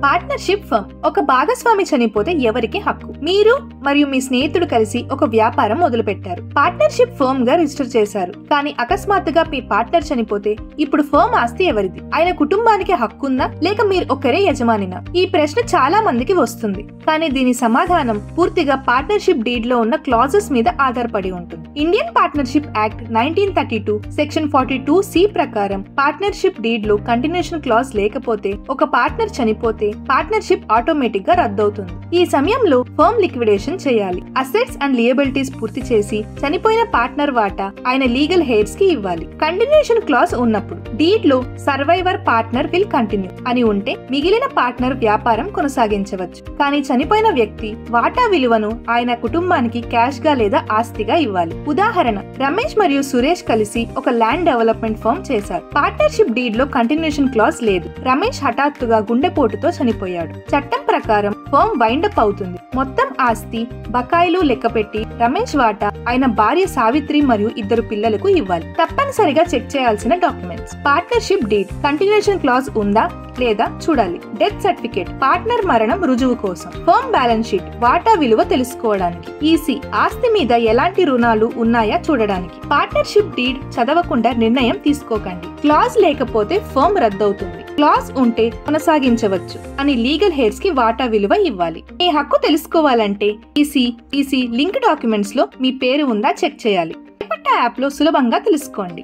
Partnership firm. ఒక భాగస్వామి చనిపోతే ఎవరికి హక్కు? మీరు మరియు మీ స్నేహితుడు కలిసి ఒక వ్యాపారం మొదలు పెట్టారు. పార్ట్నర్షిప్ ఫర్మ్ గా రిజిస్టర్ చేశారు. కానీ అకస్మాత్తుగా మీ పార్ట్నర్ చనిపోతే ఇప్పుడు ఫర్మ్ ఆస్తి ఎవరిది? ఆయన కుటుంబానికి హక్కుందా లేక మీరు ఒక్కరే యజమానినా? ఈ ప్రశ్న చాలా మందికి వస్తుంది. కానీ దీని సమాధానం పూర్తిగా పార్ట్నర్షిప్ డీడ్ లో ఉన్న క్లాజెస్ మీద ఆధారపడి ఉంటుంది. Indian partnership act 1932 section 42C ప్రకారం పార్ట్నర్షిప్ డీడ్ లో కంటిన్యూషన్ క్లాజ్ లేకపోతే ఒక పార్ట్నర్ చనిపోతే పార్ట్నర్షిప్ ఆటోమేటిక్ గా రద్దవుతుంది. ఈ సమయంలో ఫర్మ్ లిక్విడేషన్ చేయాలి. అసెట్స్ అండ్ లియబిలిటీస్ పూర్తి చేసి చనిపోయిన పార్ట్నర్ వాటా ఆయన లీగల్ హెయిర్స్ కి ఇవ్వాలి. కంటిన్యూషన్ క్లాజ్ ఉన్నప్పుడు డీడ్ లో సర్వైవర్ పార్ట్నర్ విల్ కంటిన్యూ అని ఉంటే మిగిలిన పార్ట్నర్ వ్యాపారం కొనసాగించవచ్చు. కానీ చనిపోయిన వ్యక్తి వాటా విలువను ఆయన కుటుంబానికి క్యాష్ గా లేదా ఆస్తిగా ఇవ్వాలి. ఉదాహరణ, రమేష్ మరియు సురేష్ కలిసి ఒక ల్యాండ్ డెవలప్మెంట్ ఫర్మ్ చేశారు. పార్ట్నర్షిప్ డీడ్ లో కంటిన్యూషన్ క్లాజ్ లేదు. రమేష్ హఠాత్తుగా గుండెపోటుతో చనిపోయాడు. చట్టం ప్రకారం ఫర్మ్ వైండప్ అవుతుంది. మొత్తం ఆస్తి బకాయిలు లెక్కపెట్టి రమేష్ వాటా ఆయన భార్య సావిత్రి మరియు 2 పిల్లలకు ఇవ్వాలి. తప్పనిసరిగా చెక్ చేయాల్సిన documents: partnership deed, continuation clause ఉందా లేదా చూడాలి. డెత్ సర్టిఫికేట్, పార్ట్నర్ మరణం రుజువు కోసం. ఫర్మ్ బ్యాలెన్స్ షీట్, వాటా విలువ తెలుసుకోవడానికి. ఈసీ, ఆస్తి మీద ఎలాంటి రుణాలు ఉన్నాయా చూడడానికి. పార్ట్నర్షిప్ డీడ్ చదవకుండా నిర్ణయం తీసుకోకండి. క్లాజ్ లేకపోతే ఫర్మ్ రద్దవుతుంది. క్లాజ్ ఉంటే కొనసాగించవచ్చు అని లీగల్ హెయిర్స్ కి వాటా విలువ ఇవ్వాలి. మీ హక్కు తెలుసుకోవాలంటే ఈసీ లింక్ డాక్యుమెంట్స్ లో మీ పేరు ఉందా చెక్ చేయాలి. పట్టా యాప్ లో సులభంగా తెలుసుకోండి.